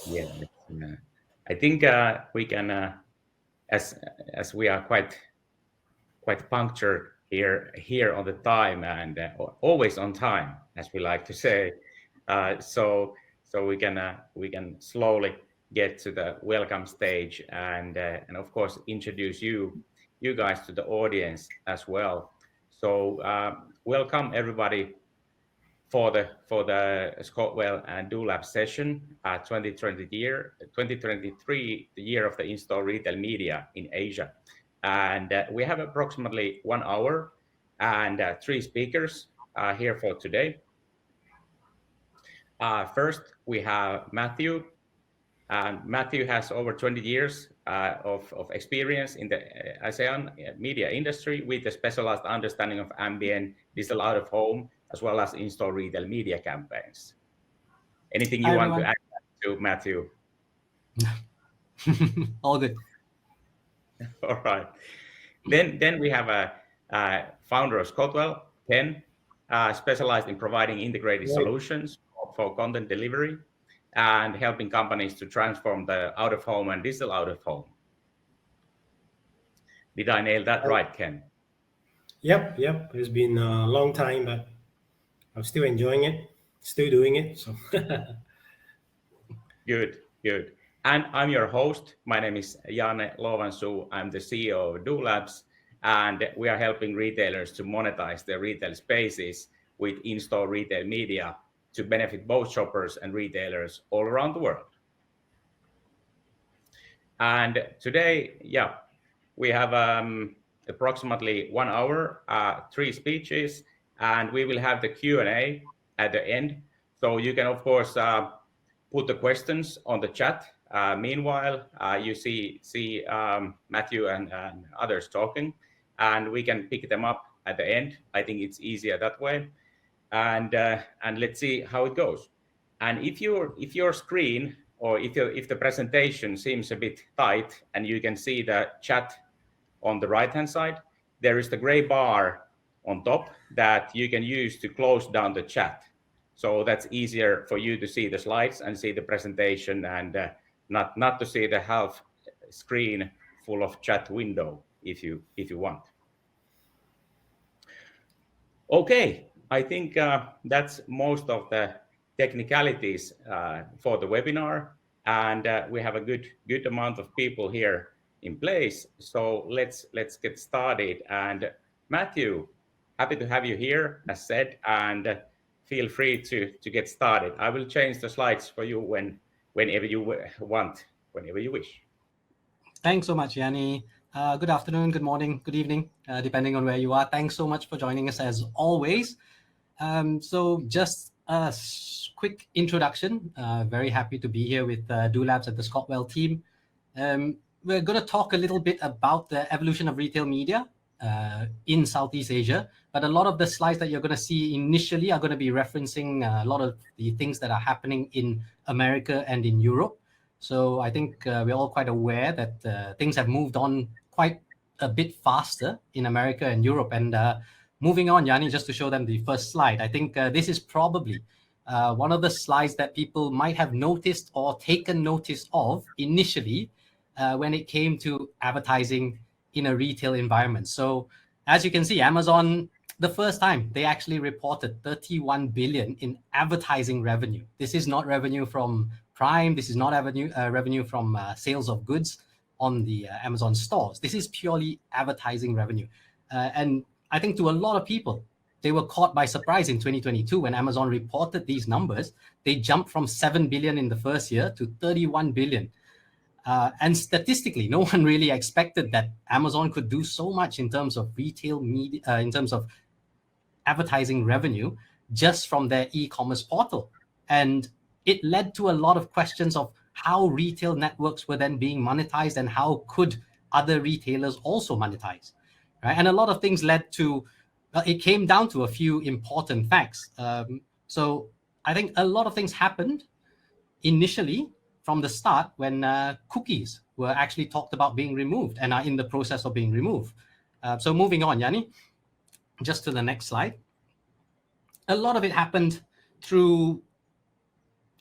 Yeah, I think we can, as we are quite punctured here on the time and always on time, as we like to say. So we can slowly get to the welcome stage and of course introduce you guys to the audience as well. So welcome everybody for the Scotwell and Doolab session 2023, the year of the in-store retail media in Asia. And we have approximately 1 hour and 3 speakers here for today. First, we have Mathew. Mathew has over 20 years of experience in the ASEAN media industry with a specialized understanding of ambient, digital out of home, as well as in-store retail media campaigns. Anything you Hi, want to everyone. add to Mathew? All good. All right. Then we have a founder of Scotwell, Cheng, specialized in providing integrated Right. solutions for content delivery and helping companies to transform the out of home and digital out of home. Did I nail that right, Ken? Yep. It's been a long time, but I'm still enjoying it, still doing it. So Good. And I'm your host. My name is Janne Lohvasuu. I'm the CEO of Doolabs, and we are helping retailers to monetize their retail spaces with in-store retail media to benefit both shoppers and retailers all around the world. And today, we have approximately 1 hour, 3 speeches, and we will have the Q&A at the end. So you can, of course, put the questions on the chat. Meanwhile, you see Mathew and others talking, and we can pick them up at the end. I think it's easier that way. And let's see how it goes. And if your screen or if the presentation seems a bit tight and you can see the chat on the right hand side, there is the gray bar on top that you can use to close down the chat. So that's easier for you to see the slides and see the presentation and not to see the half screen full of chat window if you want. Okay, I think that's most of the technicalities for the webinar, and we have a good amount of people here in place. So let's get started. And Mathew, happy to have you here, as said, and feel free to get started. I will change the slides for you whenever you want, whenever you wish. Thanks so much, Janne. Good afternoon, good morning, good evening, depending on where you are. Thanks so much for joining us as always. So just a quick introduction. Very happy to be here with Doolabs at the Scotwell team. We're going to talk a little bit about the evolution of retail media in Southeast Asia, but a lot of the slides that you're going to see initially are going to be referencing a lot of the things that are happening in America and in Europe. So I think we're all quite aware that things have moved on quite a bit faster in America and Europe. And moving on, Janne, just to show them the first slide, I think this is probably one of the slides that people might have noticed or taken notice of initially when it came to advertising in a retail environment. So as you can see, Amazon, the first time they actually reported 31 billion in advertising revenue. This is not revenue from Prime. This is not revenue from sales of goods on the Amazon stores. This is purely advertising revenue. And I think to a lot of people, they were caught by surprise in 2022 when Amazon reported these numbers. They jumped from 7 billion in the first year to 31 billion. And statistically, no one really expected that Amazon could do so much in terms of retail media, in terms of advertising revenue, just from their e-commerce portal. And it led to a lot of questions of how retail networks were then being monetized and how could other retailers also monetize, right? And a lot of things led to, it came down to a few important facts. So I think a lot of things happened initially from the start when cookies were actually talked about being removed and are in the process of being removed. So moving on, Janne, just to the next slide. A lot of it happened through,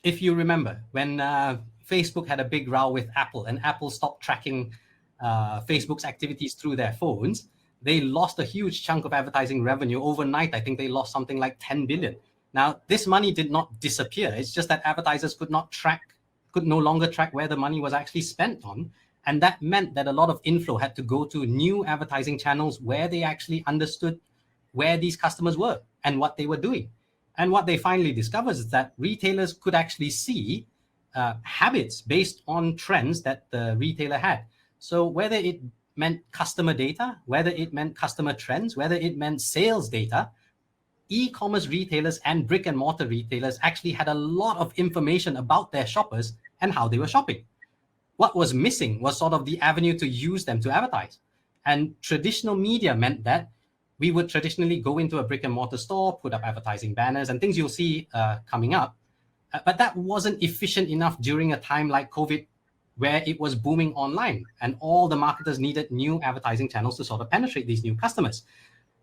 if you remember, when Facebook had a big row with Apple, and Apple stopped tracking Facebook's activities through their phones, they lost a huge chunk of advertising revenue overnight. I think they lost something like 10 billion. Now, this money did not disappear. It's just that advertisers could no longer track where the money was actually spent on. And that meant that a lot of inflow had to go to new advertising channels where they actually understood where these customers were and what they were doing. And what they finally discovered is that retailers could actually see habits based on trends that the retailer had. So whether it meant customer data, whether it meant customer trends, whether it meant sales data, e-commerce retailers and brick and mortar retailers actually had a lot of information about their shoppers and how they were shopping. What was missing was sort of the avenue to use them to advertise. And traditional media meant that we would traditionally go into a brick and mortar store, put up advertising banners and things you'll see coming up. But that wasn't efficient enough during a time like COVID, where it was booming online and all the marketers needed new advertising channels to sort of penetrate these new customers.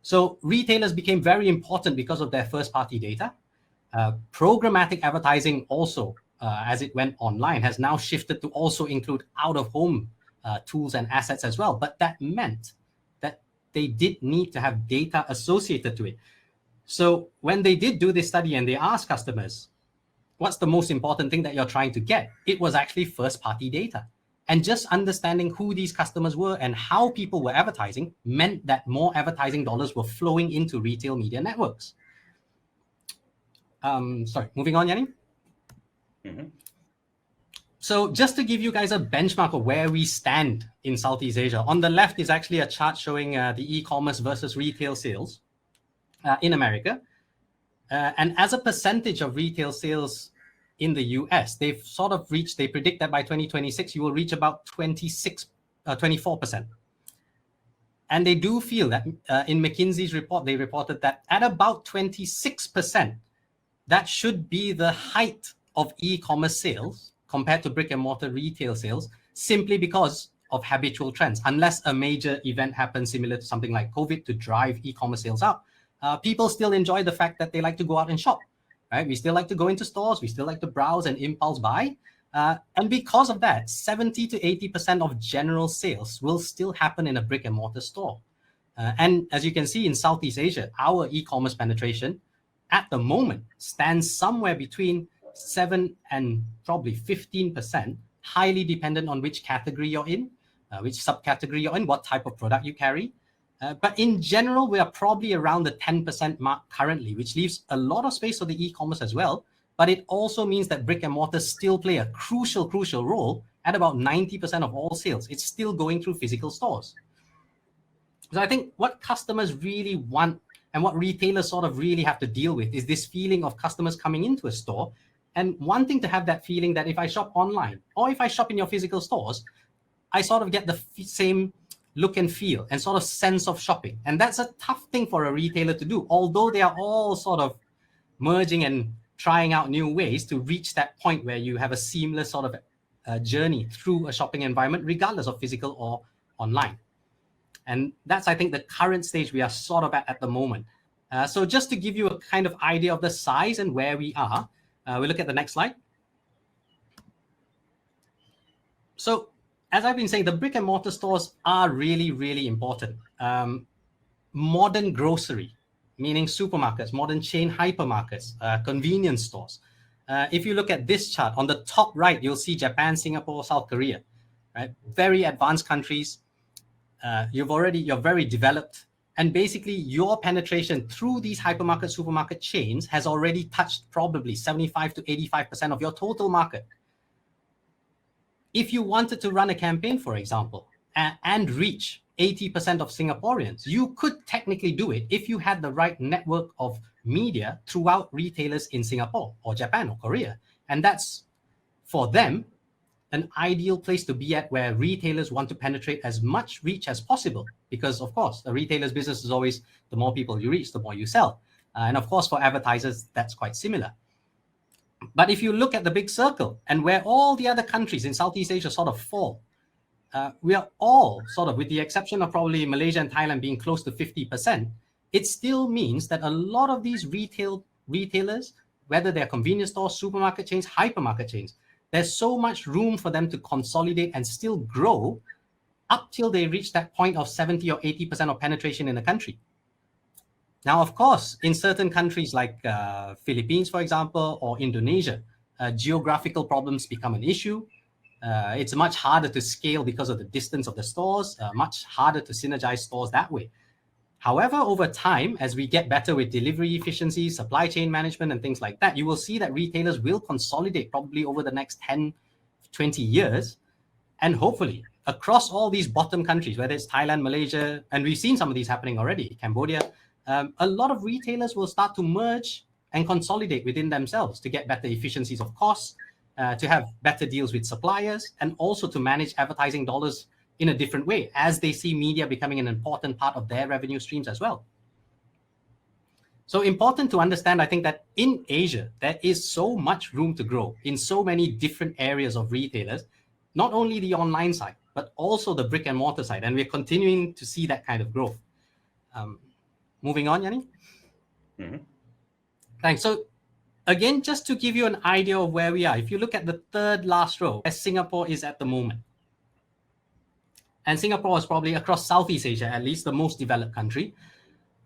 So retailers became very important because of their first-party data. Programmatic advertising also, as it went online, has now shifted to also include out-of-home tools and assets as well. But that meant that they did need to have data associated to it. So when they did do this study and they asked customers, what's the most important thing that you're trying to get? It was actually first-party data. And just understanding who these customers were and how people were advertising meant that more advertising dollars were flowing into retail media networks. Moving on, Janne. Mm-hmm. So just to give you guys a benchmark of where we stand in Southeast Asia, on the left is actually a chart showing the e-commerce versus retail sales in America. And as a percentage of retail sales in the US, they've sort of reached, they predict that by 2026, you will reach about 24%. And they do feel that in McKinsey's report, they reported that at about 26%, that should be the height of e-commerce sales compared to brick and mortar retail sales, simply because of habitual trends. Unless a major event happens similar to something like COVID to drive e-commerce sales up, people still enjoy the fact that they like to go out and shop, right? We still like to go into stores. We still like to browse and impulse buy. And because of that, 70 to 80% of general sales will still happen in a brick and mortar store. And as you can see in Southeast Asia, our e-commerce penetration at the moment stands somewhere between 7 and probably 15%, highly dependent on which category you're in, which subcategory you're in, what type of product you carry. But in general, we are probably around the 10% mark currently, which leaves a lot of space for the e-commerce as well. But it also means that brick and mortar still play a crucial role at about 90% of all sales. It's still going through physical stores. So I think what customers really want and what retailers sort of really have to deal with is this feeling of customers coming into a store and wanting to have that feeling that if I shop online or if I shop in your physical stores, I sort of get the same look and feel and sort of sense of shopping. And that's a tough thing for a retailer to do, although they are all sort of merging and trying out new ways to reach that point where you have a seamless sort of journey through a shopping environment, regardless of physical or online. And that's, I think, the current stage we are sort of at the moment. So just to give you a kind of idea of the size and where we are, we'll look at the next slide. So as I've been saying, the brick and mortar stores are really, really important. Modern grocery, meaning supermarkets, modern chain hypermarkets, convenience stores. If you look at this chart, on the top right, you'll see Japan, Singapore, South Korea, right? Very advanced countries. You're very developed. And basically your penetration through these hypermarket, supermarket chains has already touched probably 75 to 85% of your total market. If you wanted to run a campaign, for example, and reach 80% of Singaporeans, you could technically do it if you had the right network of media throughout retailers in Singapore or Japan or Korea. And that's, for them, an ideal place to be at, where retailers want to penetrate as much reach as possible. Because, of course, the retailer's business is always the more people you reach, the more you sell. And of course, for advertisers, that's quite similar. But if you look at the big circle and where all the other countries in Southeast Asia sort of fall, we are all sort of, with the exception of probably Malaysia and Thailand being close to 50%, it still means that a lot of these retailers, whether they're convenience stores, supermarket chains, hypermarket chains, there's so much room for them to consolidate and still grow up till they reach that point of 70 or 80% of penetration in the country. Now, of course, in certain countries like Philippines, for example, or Indonesia, geographical problems become an issue. It's much harder to scale because of the distance of the stores, much harder to synergize stores that way. However, over time, as we get better with delivery efficiency, supply chain management, and things like that, you will see that retailers will consolidate probably over the next 10, 20 years. And hopefully, across all these bottom countries, whether it's Thailand, Malaysia, and we've seen some of these happening already, Cambodia, a lot of retailers will start to merge and consolidate within themselves to get better efficiencies of costs, to have better deals with suppliers, and also to manage advertising dollars in a different way as they see media becoming an important part of their revenue streams as well. So important to understand, I think, that in Asia, there is so much room to grow in so many different areas of retailers, not only the online side, but also the brick and mortar side. And we're continuing to see that kind of growth. Moving on, Janne. Mm-hmm. Thanks. So again, just to give you an idea of where we are, if you look at the third last row, where Singapore is at the moment. And Singapore is probably, across Southeast Asia, at least, the most developed country.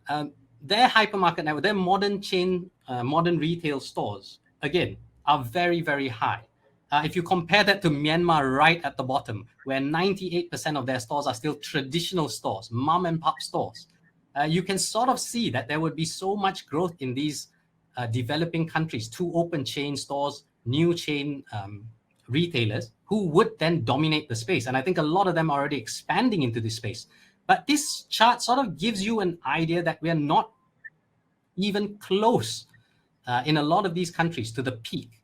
Their hypermarket network, their modern chain, modern retail stores, again, are very, very high. If you compare that to Myanmar right at the bottom, where 98% of their stores are still traditional stores, mom and pop stores, you can sort of see that there would be so much growth in these developing countries to open chain stores, new chain retailers who would then dominate the space. And I think a lot of them are already expanding into this space. But this chart sort of gives you an idea that we are not even close in a lot of these countries to the peak.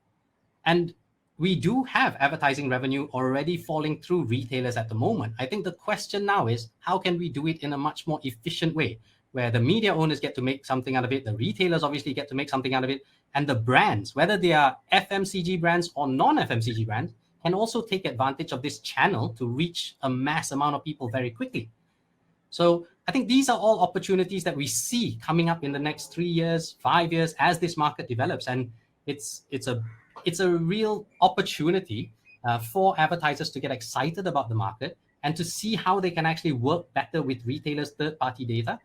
And we do have advertising revenue already falling through retailers at the moment. I think the question now is, how can we do it in a much more efficient way, where the media owners get to make something out of it, the retailers obviously get to make something out of it, and the brands, whether they are FMCG brands or non-FMCG brands, can also take advantage of this channel to reach a mass amount of people very quickly. So I think these are all opportunities that we see coming up in the next 3 years, 5 years, as this market develops. And it's a real opportunity for advertisers to get excited about the market and to see how they can actually work better with retailers' third-party data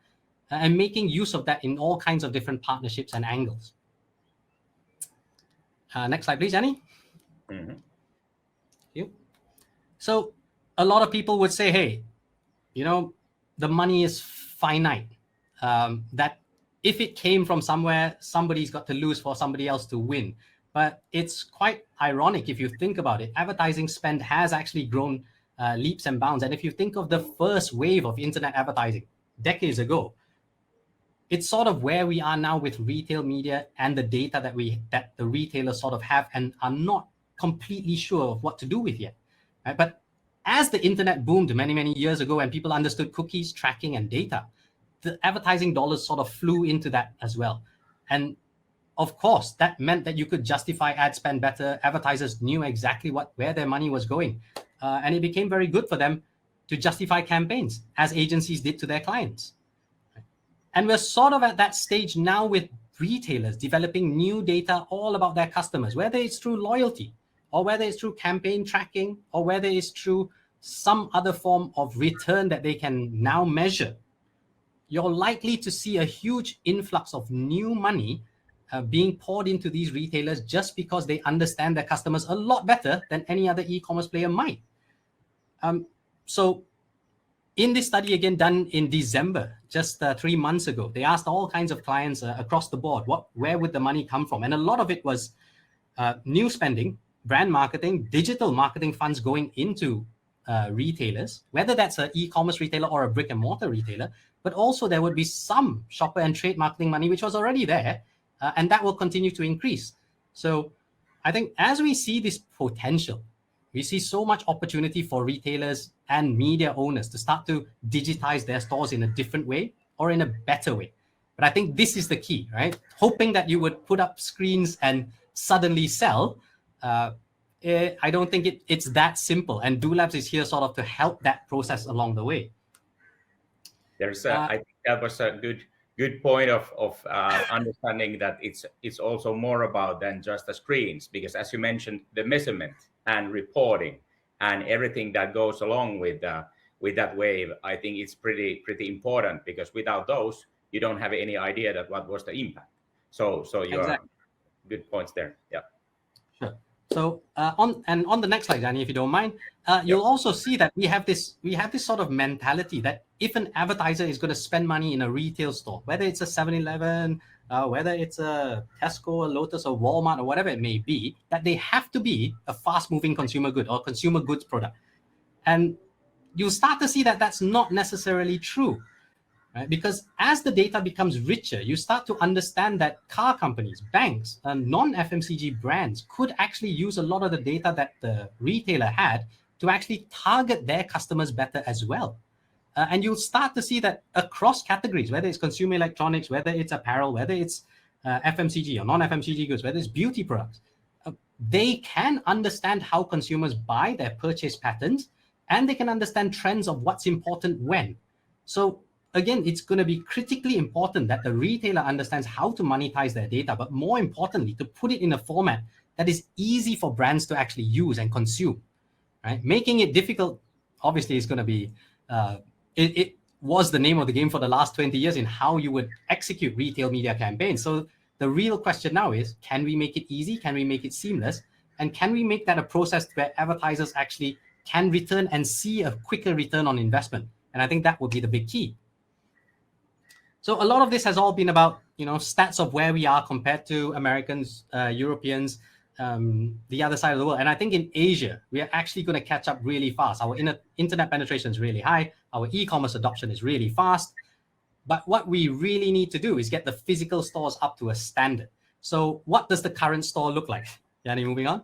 and making use of that in all kinds of different partnerships and angles. Next slide, please, Janne. Mm-hmm. Thank you. So a lot of people would say, hey, the money is finite, that if it came from somewhere, somebody's got to lose for somebody else to win. But it's quite ironic if you think about it. Advertising spend has actually grown leaps and bounds. And if you think of the first wave of internet advertising decades ago, it's sort of where we are now with retail media and the data that the retailers sort of have and are not completely sure of what to do with yet. Right? But as the internet boomed many, many years ago and people understood cookies, tracking, and data, the advertising dollars sort of flew into that as well. And of course, that meant that you could justify ad spend better. Advertisers knew exactly where their money was going. And it became very good for them to justify campaigns, as agencies did to their clients. And we're sort of at that stage now with retailers developing new data all about their customers, whether it's through loyalty, or whether it's through campaign tracking, or whether it's through some other form of return that they can now measure. You're likely to see a huge influx of new money being poured into these retailers just because they understand their customers a lot better than any other e-commerce player might. So in this study, again, done in December, just 3 months ago, they asked all kinds of clients across the board, where would the money come from? And a lot of it was new spending, brand marketing, digital marketing funds going into retailers, whether that's an e-commerce retailer or a brick and mortar retailer, but also there would be some shopper and trade marketing money, which was already there, and that will continue to increase. So I think as we see this potential, we see so much opportunity for retailers and media owners to start to digitize their stores in a different way or in a better way. But I think this is the key, right? Hoping that you would put up screens and suddenly sell, I don't think it's that simple. And DoLabs is here sort of to help that process along the way. I think that was a good good point of understanding that it's also more about than just the screens, because as you mentioned, the measurement and reporting and everything that goes along with that wave, I think it's pretty important, because without those, you don't have any idea that what was the impact. So you are good points there. Yeah. Sure. So on the next slide, Janne, if you don't mind, you'll also see that we have this sort of mentality that if an advertiser is going to spend money in a retail store, whether it's a 7-Eleven, whether it's a Tesco, a Lotus, or Walmart, or whatever it may be, that they have to be a fast-moving consumer good or consumer goods product. And you start to see that that's not necessarily true. Right? Because as the data becomes richer, you start to understand that car companies, banks, and non-FMCG brands could actually use a lot of the data that the retailer had to actually target their customers better as well. And you'll start to see that across categories, whether it's consumer electronics, whether it's apparel, whether it's FMCG or non-FMCG goods, whether it's beauty products, they can understand how consumers buy, their purchase patterns, and they can understand trends of what's important when. So again, it's going to be critically important that the retailer understands how to monetize their data, but more importantly, to put it in a format that is easy for brands to actually use and consume. Right? Making it difficult, obviously, is going to be, it was the name of the game for the last 20 years in how you would execute retail media campaigns. So the real question now is, can we make it easy? Can we make it seamless? And can we make that a process where advertisers actually can return and see a quicker return on investment? And I think that would be the big key. So a lot of this has all been about, stats of where we are compared to Americans, Europeans, the other side of the world. And I think in Asia, we are actually going to catch up really fast. Our internet penetration is really high. Our e-commerce adoption is really fast. But what we really need to do is get the physical stores up to a standard. So what does the current store look like? Janne, moving on.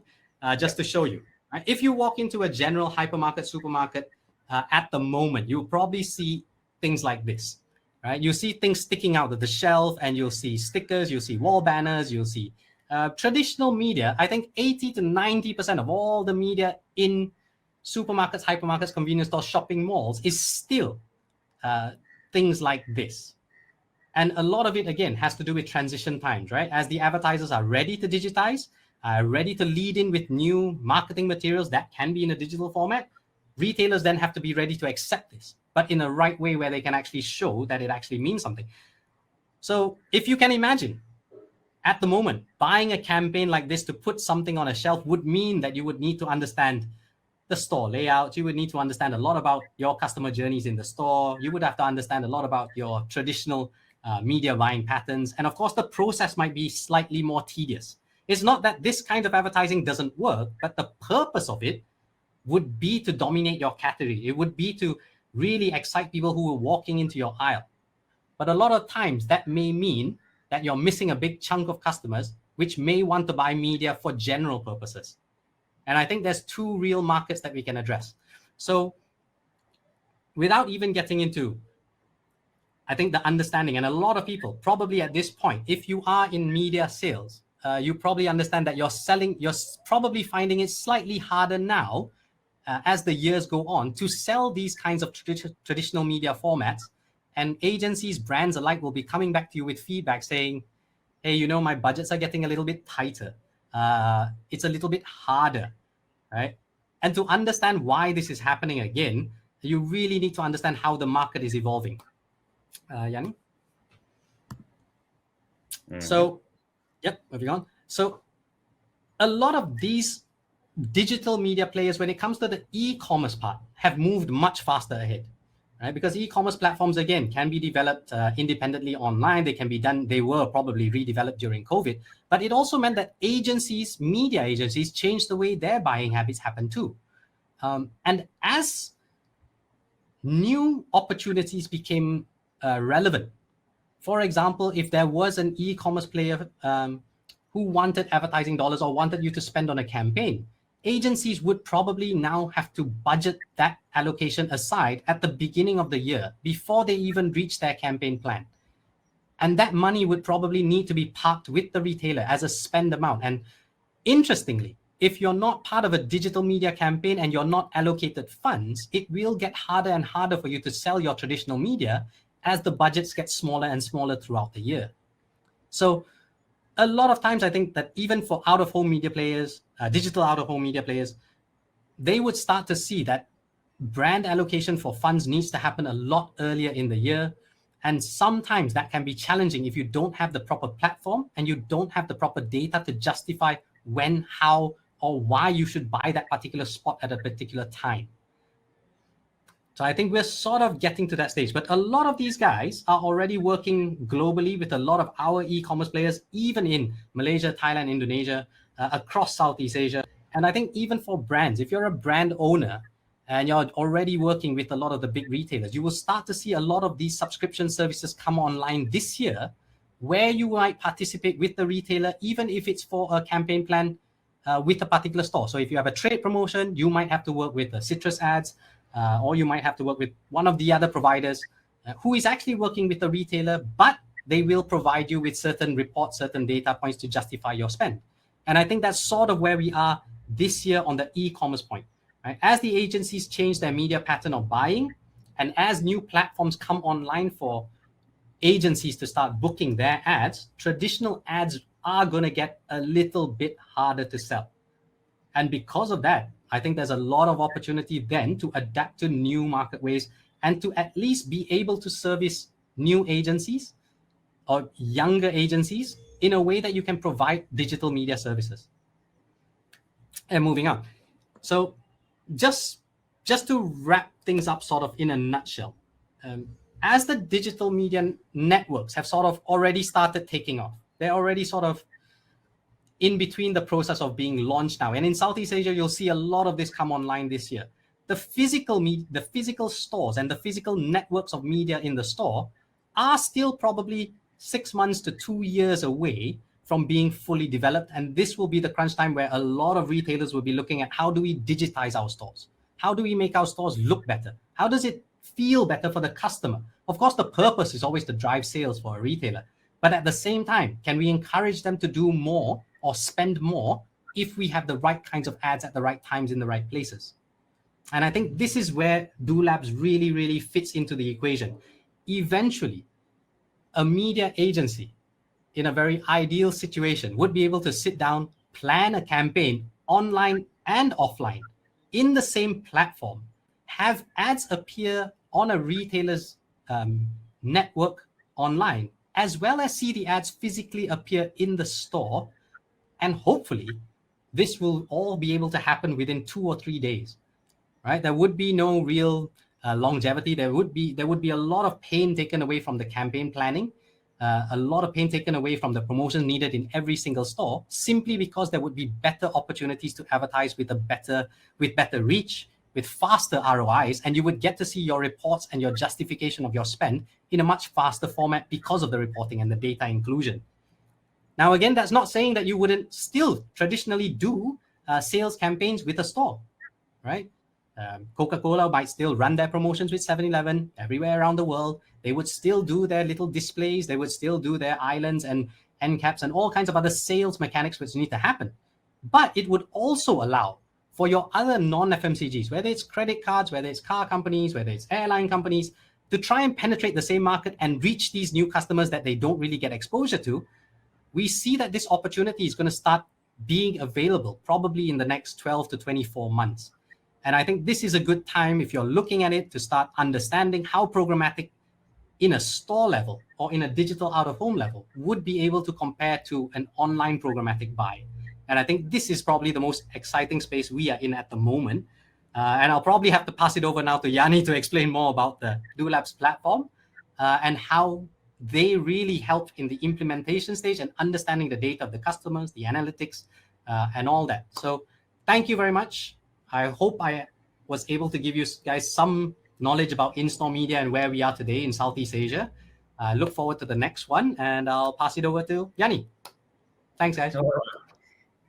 Just to show you. Right? If you walk into a general hypermarket, supermarket, at the moment, you'll probably see things like this. Right? You see things sticking out of the shelf, and you'll see stickers, you'll see wall banners, you'll see traditional media. I think 80 to 90% of all the media in supermarkets, hypermarkets, convenience stores, shopping malls is still things like this. And a lot of it, again, has to do with transition times, right? As the advertisers are ready to digitize, ready to lead in with new marketing materials that can be in a digital format, retailers then have to be ready to accept this, but in a right way where they can actually show that it actually means something. So if you can imagine, at the moment, buying a campaign like this to put something on a shelf would mean that you would need to understand the store layout. You would need to understand a lot about your customer journeys in the store. You would have to understand a lot about your traditional media buying patterns. And of course, the process might be slightly more tedious. It's not that this kind of advertising doesn't work, but the purpose of it would be to dominate your category. It would be to really excite people who are walking into your aisle. But a lot of times that may mean that you're missing a big chunk of customers which may want to buy media for general purposes. And I think there's two real markets that we can address. So without even getting into, I think, the understanding, and a lot of people probably at this point, if you are in media sales, you probably understand that you're probably finding it slightly harder now as the years go on to sell these kinds of traditional media formats. And agencies, brands alike will be coming back to you with feedback saying, hey, my budgets are getting a little bit tighter. It's a little bit harder, right? And to understand why this is happening again, you really need to understand how the market is evolving. Janne? So, moving on. So a lot of these digital media players, when it comes to the e-commerce part, have moved much faster ahead. Right? Because e-commerce platforms, again, can be developed independently online. They were probably redeveloped during COVID. But it also meant that media agencies, changed the way their buying habits happen too. And as new opportunities became relevant, for example, if there was an e-commerce player who wanted advertising dollars or wanted you to spend on a campaign, agencies would probably now have to budget that allocation aside at the beginning of the year before they even reach their campaign plan. And that money would probably need to be parked with the retailer as a spend amount. And interestingly, if you're not part of a digital media campaign and you're not allocated funds, it will get harder and harder for you to sell your traditional media as the budgets get smaller and smaller throughout the year. So a lot of times I think that even for out-of-home media players, digital out-of-home media players, they would start to see that brand allocation for funds needs to happen a lot earlier in the year. And sometimes that can be challenging if you don't have the proper platform and you don't have the proper data to justify when, how, or why you should buy that particular spot at a particular time. So I think we're sort of getting to that stage. But a lot of these guys are already working globally with a lot of our e-commerce players, even in Malaysia, Thailand, Indonesia, across Southeast Asia. And I think even for brands, if you're a brand owner, and you're already working with a lot of the big retailers, you will start to see a lot of these subscription services come online this year, where you might participate with the retailer, even if it's for a campaign plan with a particular store. So if you have a trade promotion, you might have to work with Citrus Ads, or you might have to work with one of the other providers who is actually working with the retailer, but they will provide you with certain reports, certain data points to justify your spend. And I think that's sort of where we are this year on the e-commerce point. Right? As the agencies change their media pattern of buying, and as new platforms come online for agencies to start booking their ads, traditional ads are going to get a little bit harder to sell. And because of that, I think there's a lot of opportunity then to adapt to new market ways and to at least be able to service new agencies or younger agencies in a way that you can provide digital media services. And moving on. So just to wrap things up sort of in a nutshell, as the digital media networks have sort of already started taking off, they're already sort of in between the process of being launched now. And in Southeast Asia, you'll see a lot of this come online this year. The physical stores and the physical networks of media in the store are still probably 6 months to 2 years away from being fully developed. And this will be the crunch time where a lot of retailers will be looking at how do we digitize our stores? How do we make our stores look better? How does it feel better for the customer? Of course, the purpose is always to drive sales for a retailer. But at the same time, can we encourage them to do more or spend more if we have the right kinds of ads at the right times in the right places? And I think this is where DoLabs really, really fits into the equation. Eventually, a media agency in a very ideal situation would be able to sit down, plan a campaign online and offline in the same platform, have ads appear on a retailer's network online, as well as see the ads physically appear in the store. And hopefully this will all be able to happen within 2 or 3 days, right? There would be no real longevity. There would be a lot of pain taken away from the campaign planning, a lot of pain taken away from the promotion needed in every single store, simply because there would be better opportunities to advertise with better reach, with faster ROIs, and you would get to see your reports and your justification of your spend in a much faster format because of the reporting and the data inclusion. Now, again, that's not saying that you wouldn't still traditionally do sales campaigns with a store, right? Coca-Cola might still run their promotions with 7-Eleven everywhere around the world. They would still do their little displays. They would still do their islands and end caps and all kinds of other sales mechanics which need to happen. But it would also allow for your other non-FMCGs, whether it's credit cards, whether it's car companies, whether it's airline companies, to try and penetrate the same market and reach these new customers that they don't really get exposure to. We see that this opportunity is going to start being available probably in the next 12 to 24 months. And I think this is a good time, if you're looking at it, to start understanding how programmatic in a store level or in a digital out-of-home level would be able to compare to an online programmatic buy. And I think this is probably the most exciting space we are in at the moment. And I'll probably have to pass it over now to Janne to explain more about the DoLabs platform and how they really help in the implementation stage and understanding the data of the customers, the analytics, and all that. So thank you very much. I hope I was able to give you guys some knowledge about in-store media and where we are today in Southeast Asia. Look forward to the next one, and I'll pass it over to Janne. Thanks, guys.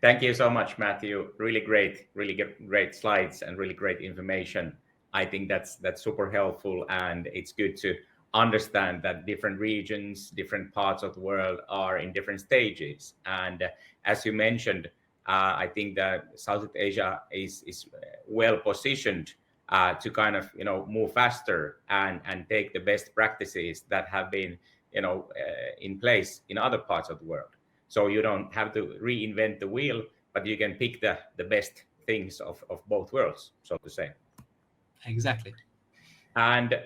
Thank you so much, Mathew. Really great slides and really great information. I think that's super helpful, and it's good to understand that different regions, different parts of the world are in different stages. And as you mentioned, I think that Southeast Asia is well positioned to kind of move faster and take the best practices that have been in place in other parts of the world. So you don't have to reinvent the wheel, but you can pick the best things of both worlds, so to say. Exactly. And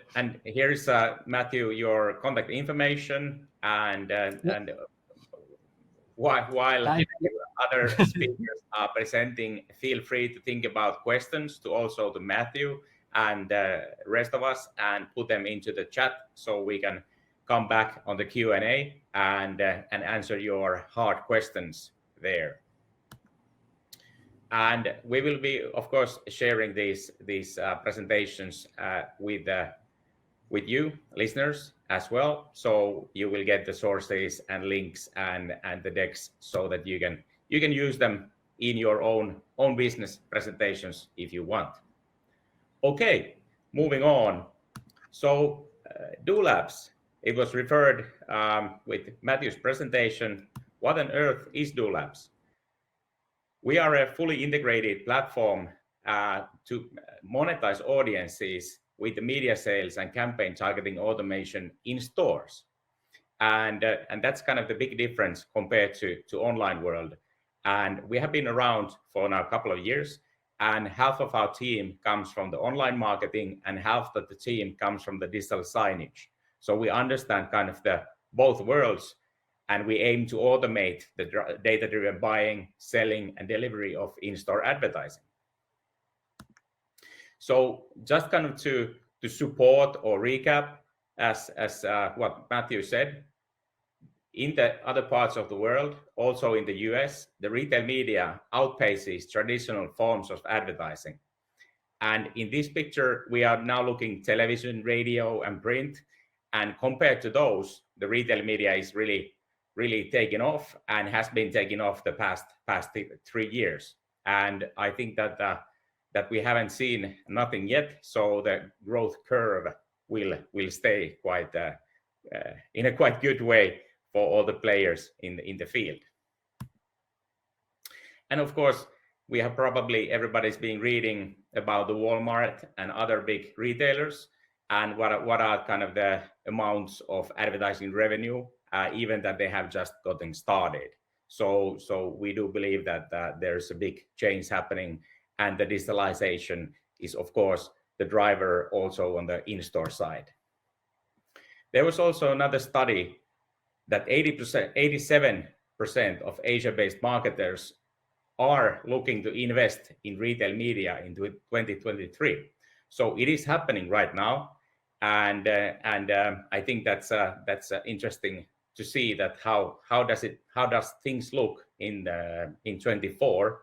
here is Mathew, your contact information, and while other speakers are presenting, feel free to think about questions to Mathew and rest of us, and put them into the chat so we can come back on the Q&A and answer your hard questions there. And we will be, of course, sharing these presentations with you listeners as well. So you will get the sources and links and the decks so that you can use them in your own business presentations if you want. Okay, moving on. So DoLabs, it was referred with Mathew's presentation. What on earth is DoLabs? We are a fully integrated platform to monetize audiences with the media sales and campaign targeting automation in stores. And that's kind of the big difference compared to online world. And we have been around for now a couple of years, and half of our team comes from the online marketing and half of the team comes from the digital signage. So we understand kind of the both worlds, and we aim to automate the data-driven buying, selling, and delivery of in-store advertising. So just kind of to support or recap, as what Mathew said, in the other parts of the world, also in the US, the retail media outpaces traditional forms of advertising. And in this picture, we are now looking television, radio, and print. And compared to those, the retail media is really taken off and has been taken off the past 3 years. And I think that we haven't seen nothing yet. So the growth curve will stay quite in a quite good way for all the players in the field. And of course, we have probably everybody's been reading about the Walmart and other big retailers and what are kind of the amounts of advertising revenue, even that they have just gotten started. So we do believe that there's a big change happening, and the digitalization is of course the driver also on the in-store side. There was also another study that 87% of Asia-based marketers are looking to invest in retail media into 2023. So it is happening right now, and I think that's interesting to see that how does things look in 24.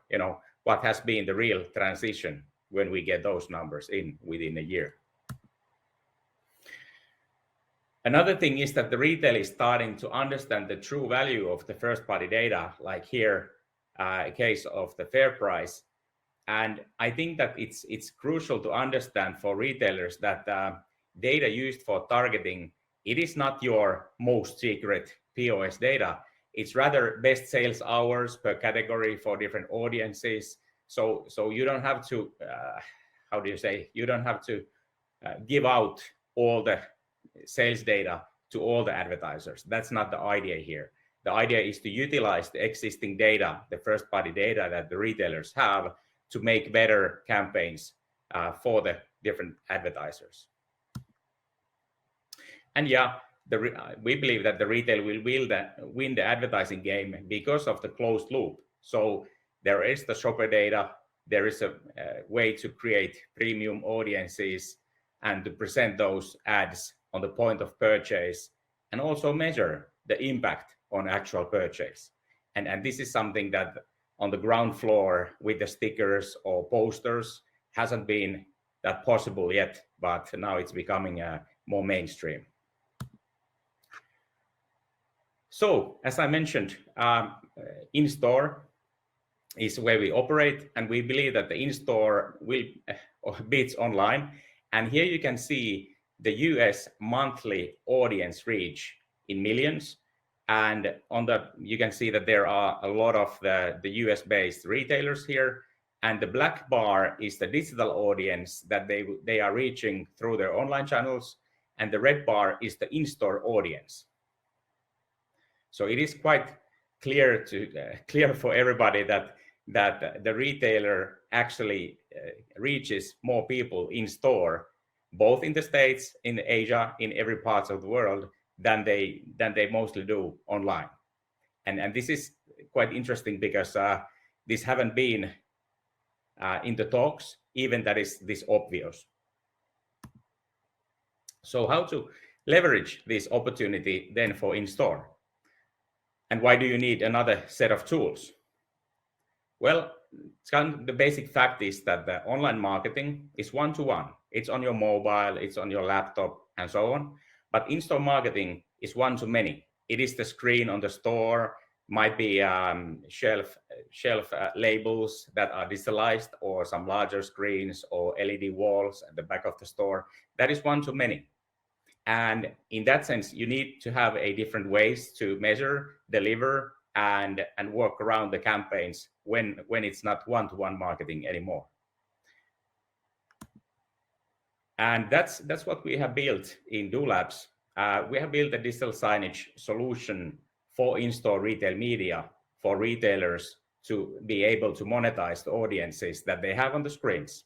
What has been the real transition when we get those numbers in within a year. Another thing is that the retail is starting to understand the true value of the first-party data, like here, a case of the fair price. And I think that it's crucial to understand for retailers that data used for targeting, it is not your most secret POS data. It's rather best sales hours per category for different audiences. So you don't have to, you don't have to give out all the sales data to all the advertisers. That's not the idea here. The idea is to utilize the existing data, the first-party data that the retailers have, to make better campaigns for the different advertisers. And yeah, we believe that the retail will win the advertising game because of the closed loop. So there is the shopper data, there is a way to create premium audiences and to present those ads on the point of purchase, and also measure the impact on actual purchase. And this is something that on the ground floor with the stickers or posters hasn't been that possible yet, but now it's becoming more mainstream. So as I mentioned, in-store is where we operate, and we believe that the in-store will beats online. And here you can see the US monthly audience reach in millions. And you can see that there are a lot of the US based retailers here. And the black bar is the digital audience that they are reaching through their online channels, and the red bar is the in-store audience. So it is quite clear for everybody that the retailer actually reaches more people in store, both in the States, in Asia, in every part of the world, than they mostly do online. And this is quite interesting because this haven't been in the talks, even that is this obvious. So how to leverage this opportunity then for in-store? And why do you need another set of tools? Well, the basic fact is that the online marketing is one-to-one. It's on your mobile, it's on your laptop, and so on. But in-store marketing is one-to-many. It is the screen on the store, might be shelf labels that are digitalized, or some larger screens or LED walls at the back of the store. That is one-to-many. And in that sense, you need to have a different ways to measure, deliver, and work around the campaigns when it's not one-to-one marketing anymore. And that's what we have built in DoLabs. We have built a digital signage solution for in-store retail media for retailers to be able to monetize the audiences that they have on the screens,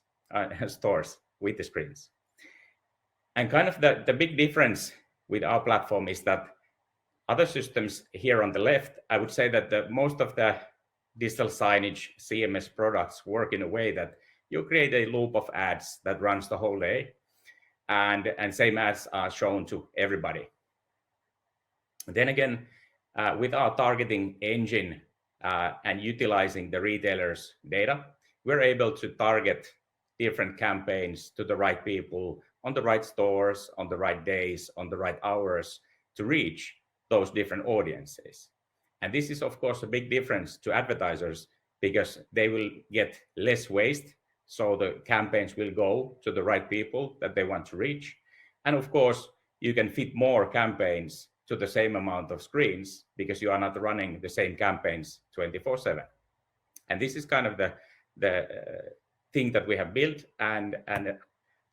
stores with the screens. And kind of the big difference with our platform is that other systems here on the left, I would say that most of the digital signage CMS products work in a way that you create a loop of ads that runs the whole day, and same ads are shown to everybody. Then again, with our targeting engine and utilizing the retailers' data, we're able to target different campaigns to the right people on the right stores, on the right days, on the right hours to reach those different audiences. And this is, of course, a big difference to advertisers because they will get less waste. So the campaigns will go to the right people that they want to reach. And of course, you can fit more campaigns to the same amount of screens because you are not running the same campaigns 24/7. And this is kind of the thing that we have built and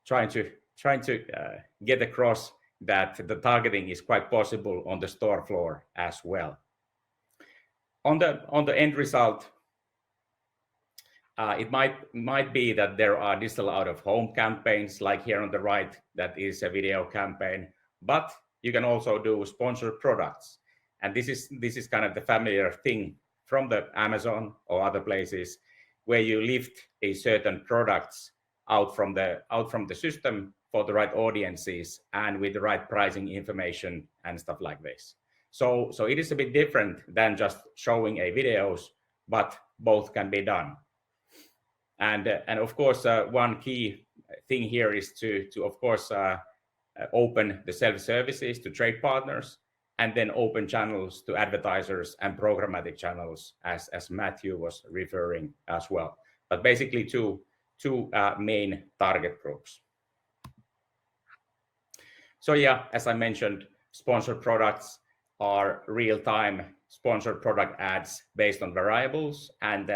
trying to get across that the targeting is quite possible on the store floor as well. On the end result, it might be that there are digital out-of-home campaigns, like here on the right, that is a video campaign, but you can also do sponsored products. And this is kind of the familiar thing from the Amazon or other places where you lift a certain products out from the system for the right audiences and with the right pricing information and stuff like this. So it is a bit different than just showing a videos, but both can be done. And of course, one key thing here is to of course open the self-services to trade partners, and then open channels to advertisers and programmatic channels, as Mathew was referring as well. But basically two main target groups. So yeah, as I mentioned, sponsored products are real-time sponsored product ads based on variables and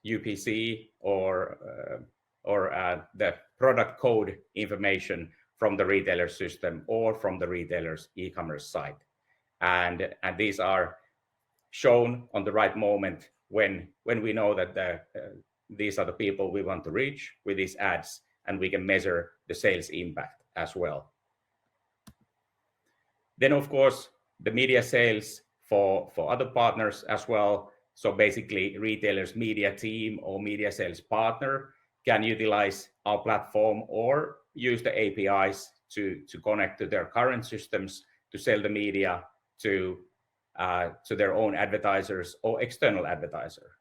UPC or the product code information from the retailer system or from the retailer's e-commerce site. And these are shown on the right moment when we know that these are the people we want to reach with these ads, and we can measure the sales impact as well. Then, of course, the media sales for other partners as well. So basically, retailers' media team or media sales partner can utilize our platform or use the APIs to connect to their current systems to sell the media to their own advertisers or external advertiser.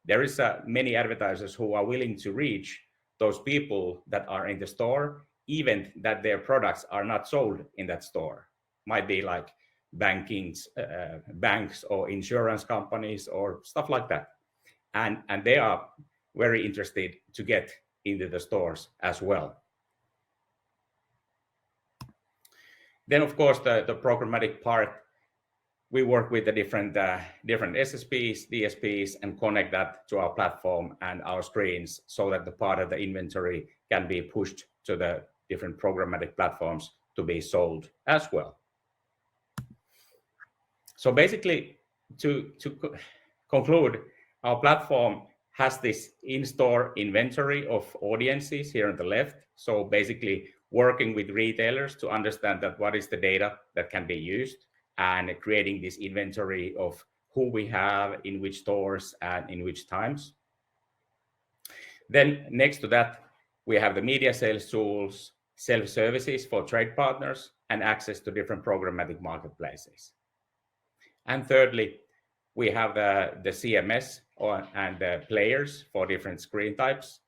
There is many advertisers who are willing to reach those people that are in the store, even that their products are not sold in that store. Might be like banks or insurance companies or stuff like that. And they are very interested to get into the stores as well. Then, of course, the programmatic part, we work with the different SSPs, DSPs, and connect that to our platform and our screens so that the part of the inventory can be pushed to the different programmatic platforms to be sold as well. So basically, to conclude, our platform has this in-store inventory of audiences here on the left. So basically working with retailers to understand that what is the data that can be used, and creating this inventory of who we have in which stores and in which times. Then next to that, we have the media sales tools, self-services for trade partners, and access to different programmatic marketplaces. And thirdly, we have the CMS and the players for different screen types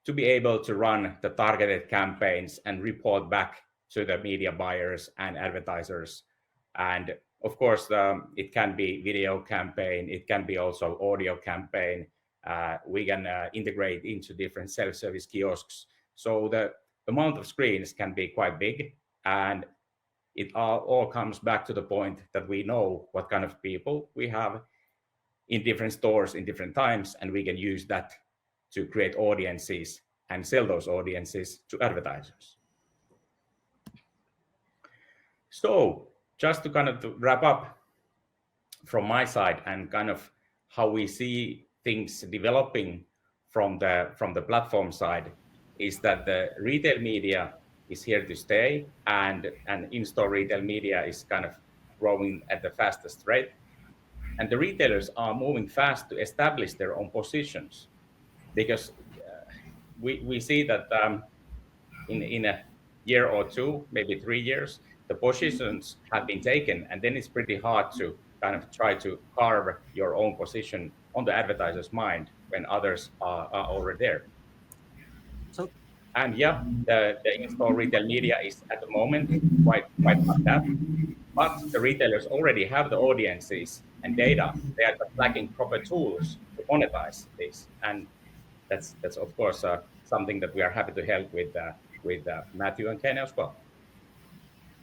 to be able to run the targeted campaigns and report back to the media buyers and advertisers. And of course, it can be video campaign, it can be also audio campaign. We can integrate into different self-service kiosks. So the amount of screens can be quite big, and it all comes back to the point that we know what kind of people we have in different stores in different times, and we can use that to create audiences and sell those audiences to advertisers. So just to kind of wrap up from my side and kind of how we see things developing from the platform side, is that the retail media is here to stay, and in-store retail media is kind of growing at the fastest rate. And the retailers are moving fast to establish their own positions, because we see that in a year or two, maybe 3 years, the positions have been taken, and then it's pretty hard to kind of try to carve your own position on the advertiser's mind when others are already there. And yeah, the in-store retail media is at the moment quite untapped, but the retailers already have the audiences and data. They are just lacking proper tools to monetize this, and that's of course something that we are happy to help with Mathew and Cheng as well.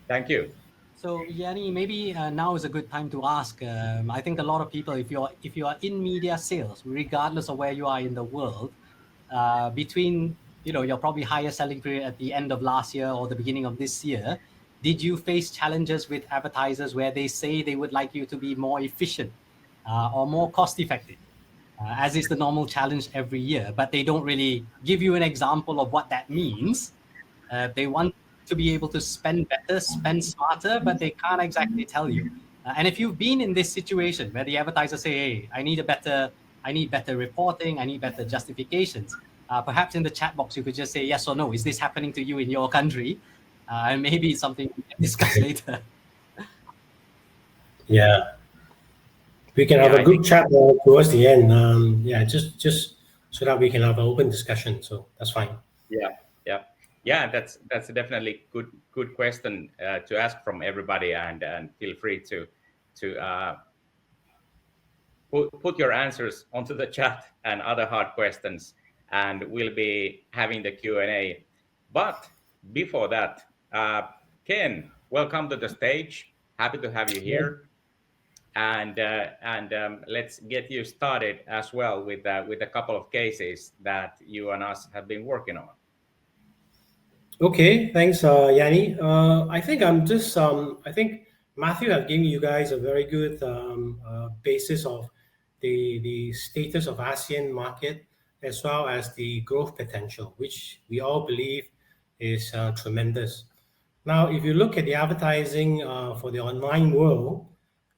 Thank you. So Janne, maybe now is a good time to ask. I think a lot of people, if you are in media sales, regardless of where you are in the world, between your probably higher selling period at the end of last year or the beginning of this year, did you face challenges with advertisers where they say they would like you to be more efficient or more cost effective, as is the normal challenge every year, but they don't really give you an example of what that means? They want to be able to spend better, spend smarter, but they can't exactly tell you. And if you've been in this situation where the advertisers say, hey, I need better reporting, I need better justifications, perhaps in the chat box, you could just say yes or no. Is this happening to you in your country? And maybe it's something we can discuss later. Yeah. We can have a good chat towards the end. Just so that we can have an open discussion. So that's fine. Yeah, that's definitely good question to ask from everybody, and feel free to put your answers onto the chat and other hard questions, and we'll be having the Q&A. But before that, Ken, welcome to the stage. Happy to have you here. And let's get you started as well with a couple of cases that you and us have been working on. Okay, thanks, Janne. I think I think Mathew has given you guys a very good basis of the status of ASEAN market, as well as the growth potential, which we all believe is tremendous. Now, if you look at the advertising for the online world,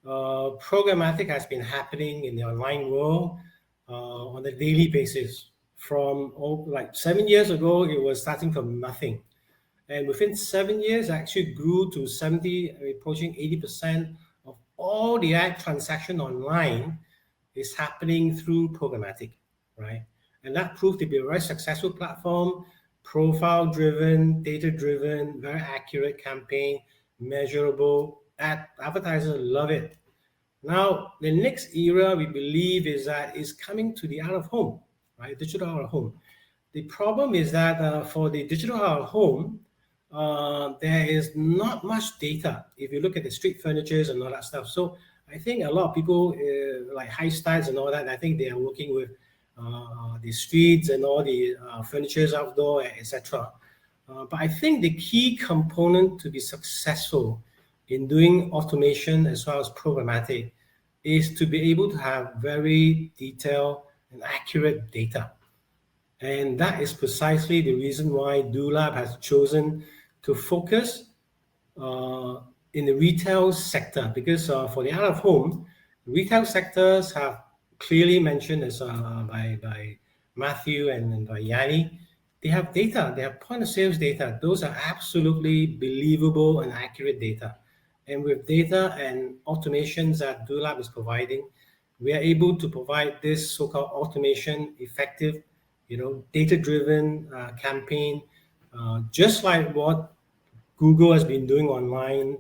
programmatic has been happening in the online world on a daily basis. From like 7 years ago, it was starting from nothing. And within 7 years, actually grew to 70, approaching 80% of all the ad transaction online is happening through programmatic, right? And that proved to be a very successful platform, profile-driven, data-driven, very accurate campaign, measurable. Advertisers love it. Now, the next era, we believe, is coming to the out-of-home, right? Digital out-of-home. The problem is that for the digital out-of-home, there is not much data if you look at the street furnitures and all that stuff. So I think a lot of people like high styles and all that. I think they are working with the streets and all the furnitures outdoor, etc. But I think the key component to be successful in doing automation as well as programmatic is to be able to have very detailed and accurate data. And that is precisely the reason why DoLab has chosen to focus in the retail sector, because for the out-of-home, retail sectors have clearly mentioned as by Mathew and by Janne, they have data, they have point of sales data. Those are absolutely believable and accurate data. And with data and automations that DoLab is providing, we are able to provide this so-called automation effective, data-driven campaign, just like what Google has been doing online,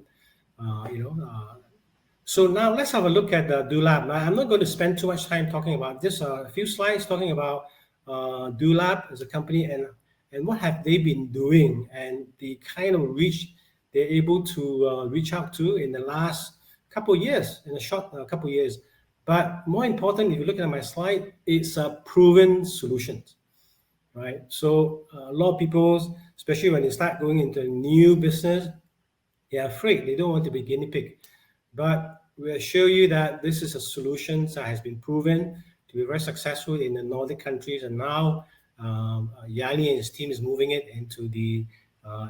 So now let's have a look at the DoLab. Now, I'm not going to spend too much time talking about this. A few slides talking about DoLab as a company and what have they been doing and the kind of reach they're able to reach out to in the last couple of years, in a short couple of years. But more important, if you look at my slide, it's a proven solutions, right? So a lot of people, especially when they start going into a new business, they're afraid. They don't want to be guinea pig. But we assure you that this is a solution that has been proven to be very successful in the Nordic countries. And now Janne and his team is moving it into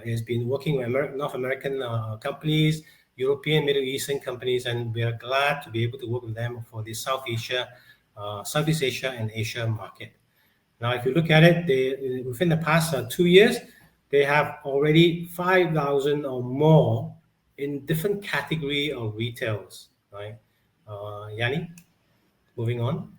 has been working with North American companies, European, Middle Eastern companies, and we are glad to be able to work with them for the Southeast Asia and Asia market. Now, if you look at it, within the past 2 years, they have already 5,000 or more in different category of retails, right? Janne, moving on.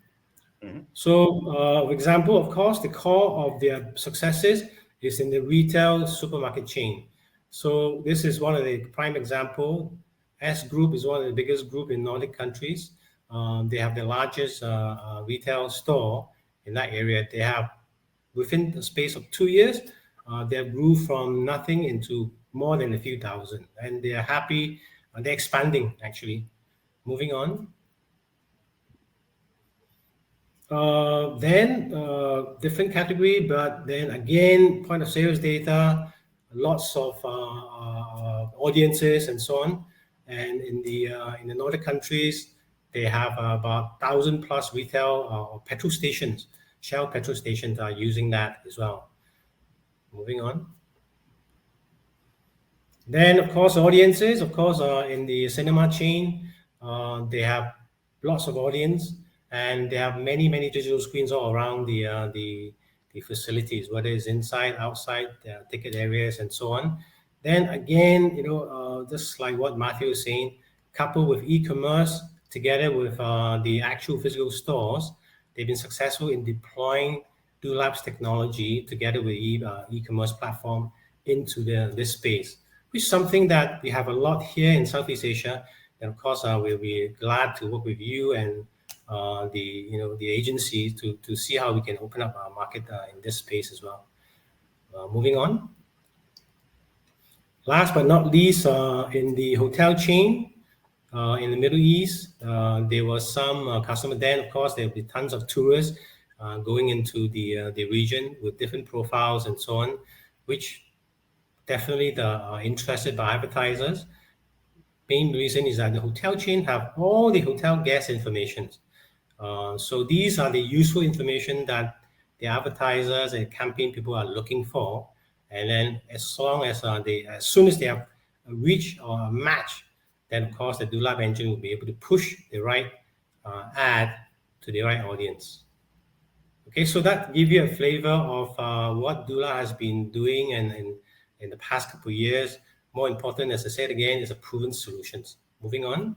Mm-hmm. So, for example, of course, the core of their successes is in the retail supermarket chain. So this is one of the prime example. S Group is one of the biggest group in Nordic countries. They have the largest retail store in that area. They have, within the space of 2 years, they have grew from nothing into more than a few thousand, and they are happy. They're expanding, actually. Moving on. Then different category, but then again, point of sales data, lots of audiences and so on. And in the Nordic countries, they have about 1,000 plus retail or petrol stations. Shell petrol stations are using that as well. Moving on. Then, of course, audiences. Of course, in the cinema chain, they have lots of audience, and they have many digital screens all around the facilities, whether it's inside, outside, ticket areas, and so on. Then again, just like what Mathew was saying, coupled with e-commerce together with the actual physical stores, they've been successful in deploying DoLab's technology together with e-commerce platform into this space, which is something that we have a lot here in Southeast Asia. And of course, we'll be glad to work with you and the agency to see how we can open up our market in this space as well. Moving on. Last but not least, in the hotel chain in the Middle East, there was some customer. Then, of course, there will be tons of tourists going into the region with different profiles and so on, which definitely are interested by advertisers. Main reason is that the hotel chain have all the hotel guest information. So these are the useful information that the advertisers and campaign people are looking for. And then as soon as they have a reach or a match, then of course the DoLab engine will be able to push the right ad to the right audience. Okay, so that gives you a flavor of what DoLab has been doing and in the past couple of years. More important, as I said again, is a proven solutions. Moving on.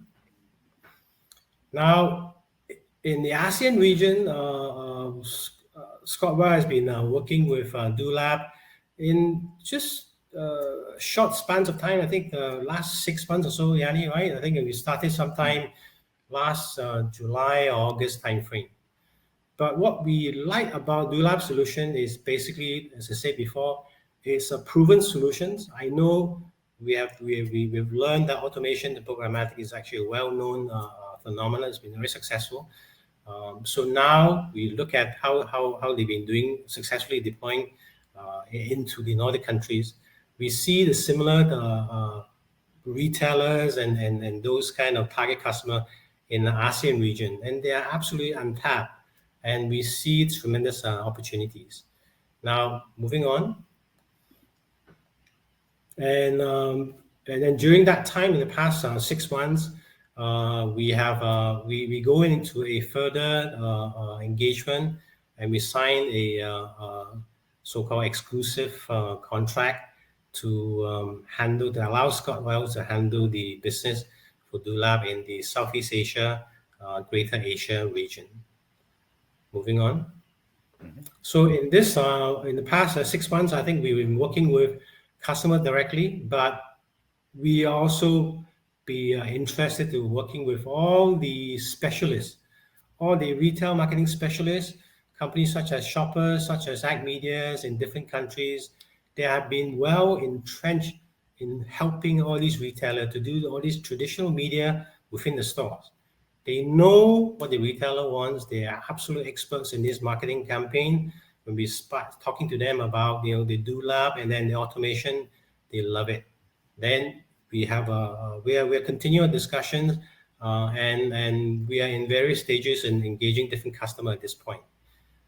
Now, in the ASEAN region, Scott has been working with DoLab in just short spans of time. I think the last 6 months or so, Janne, right? I think we started sometime last July or August timeframe. But what we like about DoLab solution is basically, as I said before, it's a proven solutions. I know we've learned that automation, the programmatic is actually a well-known phenomenal. It's been very successful. So now we look at how they've been doing successfully deploying into the Nordic countries. We see the similar retailers and those kind of target customer in the ASEAN region, and they are absolutely untapped, and we see tremendous opportunities. Now, moving on. And then during that time, in the past 6 months, we go into a further engagement, and we sign a so-called exclusive contract to handle, that allows ScotWell to handle the business for Dulab in the Southeast Asia, Greater Asia region. Moving on. So in this, in the past 6 months, I think we've been working with customer directly, but we also be interested in working with all the specialists, all the retail marketing specialists, companies such as Shoppers, such as Ag Medias in different countries. They have been well entrenched in helping all these retailers to do all these traditional media within the stores. They know what the retailer wants. They are absolute experts in this marketing campaign. When we start talking to them about the Dulab and then the automation, they love it. Then we have we are continuing discussions, and we are in various stages in engaging different customers at this point.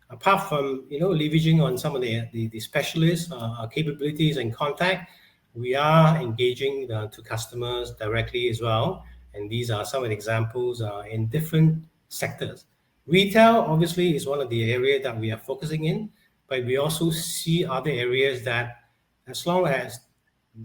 Apart from leveraging on some of the specialists capabilities and contact, we are engaging to customers directly as well, and these are some of the examples in different sectors. Retail obviously is one of the areas that we are focusing in, but we also see other areas that, as long as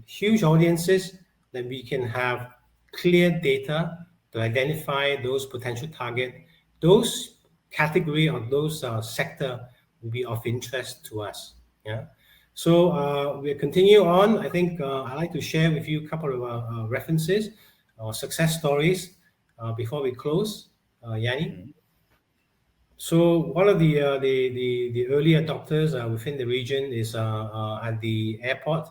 huge audiences, then we can have clear data to identify those potential target, those category of those sector will be of interest to us. Yeah. So we'll continue on. I think I'd like to share with you a couple of references or success stories before we close. Janne? So one of the early adopters within the region is at the airport.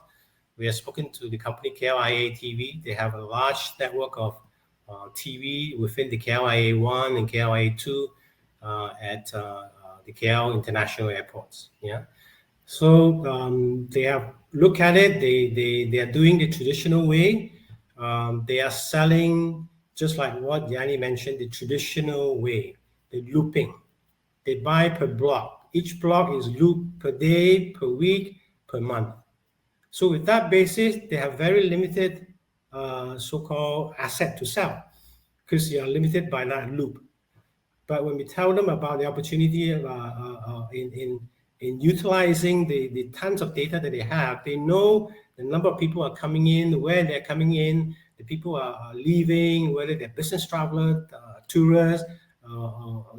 We have spoken to the company KLIA TV. They have a large network of TV within the KLIA 1 and KLIA 2 at the KL International Airports. Yeah. So they have looked at it. They are doing the traditional way. They are selling just like what Janne mentioned, the traditional way, the looping. They buy per block. Each block is looped per day, per week, per month. So with that basis, they have very limited so-called asset to sell because you are limited by that loop. But when we tell them about the opportunity in utilizing the tons of data that they have, they know the number of people are coming in, where they're coming in, the people are leaving, whether they're business travelers, tourists,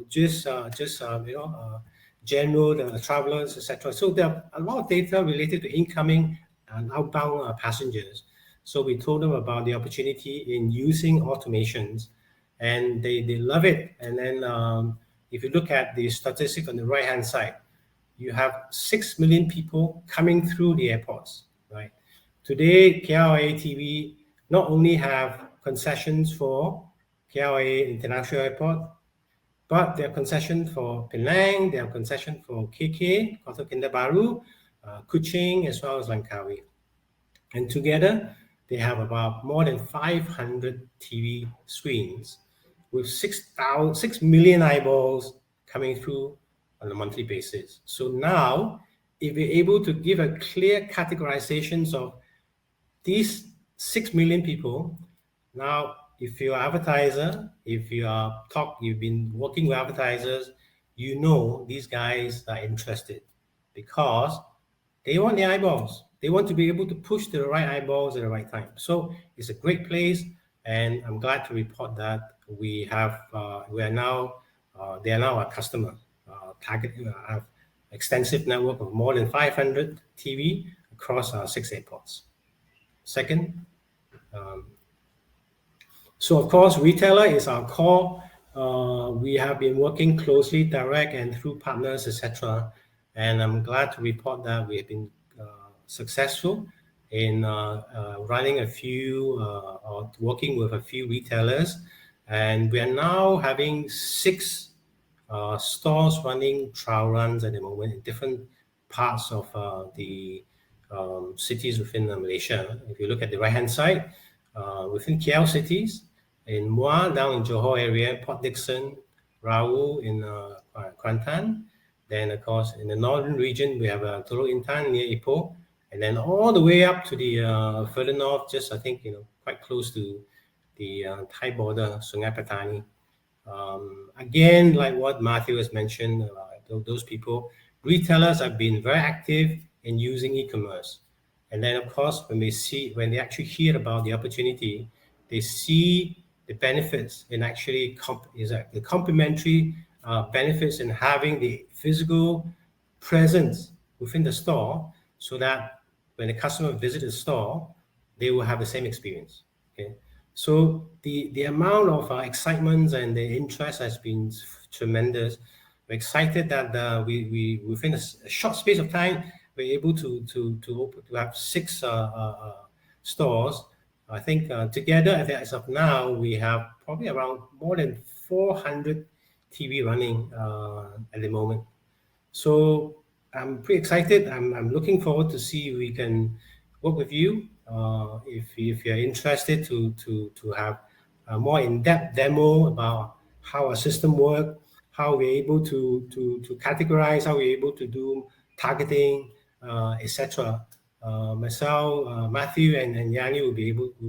just general travelers, etc. So there are a lot of data related to incoming and outbound passengers. So we told them about the opportunity in using automations, and they love it. And then if you look at the statistic on the right-hand side, you have 6 million people coming through the airports, right? Today, KLIA TV not only have concessions for KLIA International Airport, but they have concession for Penang, they have concession for KK, Kota Kinabalu, Kuching, as well as Langkawi. And together, they have about more than 500 TV screens with 6 million eyeballs coming through on a monthly basis. So now, if we're able to give a clear categorizations of these 6 million people, now if you're an advertiser, if you've been working with advertisers, you know these guys are interested because they want the eyeballs. They want to be able to push the right eyeballs at the right time. So it's a great place, and I'm glad to report that they are now a customer. Have extensive network of more than 500 TV across 6 airports. Second, so of course, retailer is our core. We have been working closely, direct and through partners, etc. And I'm glad to report that we have been successful in running a few or working with a few retailers And we are now having 6 stores running trial runs at the moment in different parts of the cities within Malaysia. If you look at the right-hand side, within KL cities, in Muar, down in Johor area, Port Dickson, Rawu in Kuantan. Then, of course, in the northern region, we have Teluk Intan near Ipoh, and then all the way up to the further north, just I think quite close to the Thai border, Sungai Petani. Again, like what Mathew has mentioned, those people, retailers have been very active in using e-commerce. And then, of course, when they actually hear about the opportunity, they see the benefits in actually the complementary benefits in having the physical presence within the store, so that when the customer visits the store, they will have the same experience. Okay. So the amount of excitement and the interest has been tremendous. We're excited that we within a short space of time we're able to have 6 stores. I think together as of now we have probably around more than 400 TV running at the moment. So I'm pretty excited. I'm looking forward to see if we can work with you. If you're interested to have a more in-depth demo about how our system works, how we're able to categorize, how we're able to do targeting, etc. Myself, Mathew, and Janne will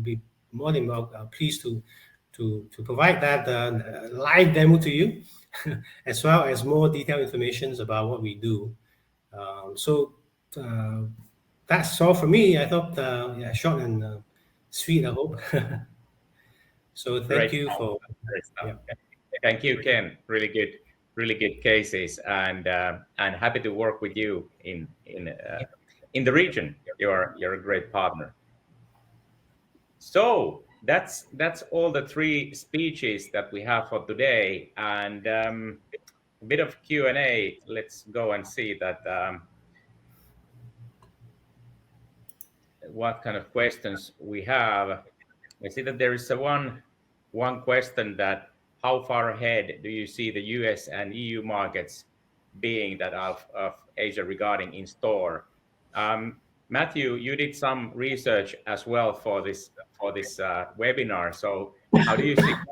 be more than pleased to provide that live demo to you, as well as more detailed information about what we do. So that's all for me. I thought, short and sweet, I hope. So thank you for. Yeah. Thank you, Ken. Really good cases, and happy to work with you in the region. You're a great partner. So that's all the 3 speeches that we have for today, and a bit of Q&A. Let's go and see that what kind of questions we have. I see that there is one question that how far ahead do you see the US and EU markets being that of Asia regarding in store? Mathew, you did some research as well for this webinar. So how do you see that?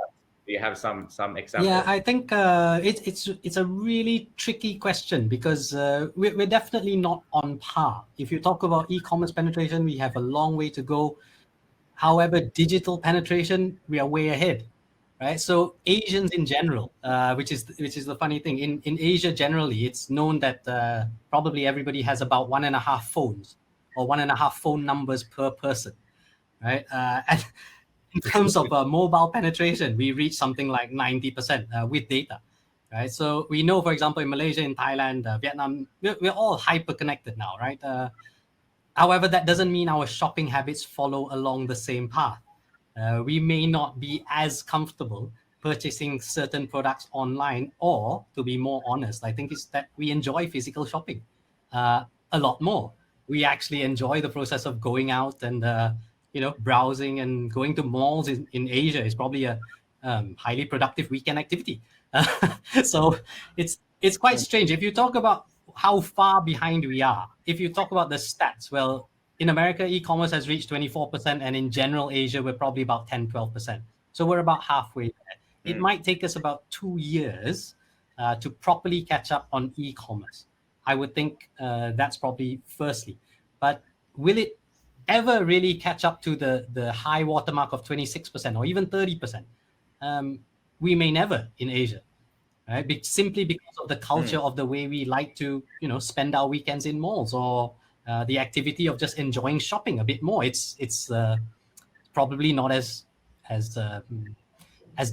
Do you have some examples? Yeah, I think it's a really tricky question, because we're definitely not on par. If you talk about e-commerce penetration, we have a long way to go. However, digital penetration, we are way ahead, right? So Asians in general, which is the funny thing, in Asia generally, it's known that probably everybody has about 1.5 phones or 1.5 phone numbers per person, right? And in terms of mobile penetration, we reach something like 90% with data, right? So we know, for example, in Malaysia, in Thailand, Vietnam, we're all hyper connected now, right? However, that doesn't mean our shopping habits follow along the same path. We may not be as comfortable purchasing certain products online, or, to be more honest, I think it's that we enjoy physical shopping a lot more. We actually enjoy the process of going out and browsing, and going to malls in Asia is probably a highly productive weekend activity. So it's quite strange. If you talk about how far behind we are, if you talk about the stats, well, in America, e-commerce has reached 24%, and in general Asia, we're probably about 10-12%. So we're about halfway there. It might take us about 2 years to properly catch up on e-commerce. I would think that's probably firstly. But will it ever really catch up to the high watermark of 26% or even 30%? We may never in Asia, right? Simply because of the culture of the way we like to, spend our weekends in malls, or the activity of just enjoying shopping a bit more. It's probably not as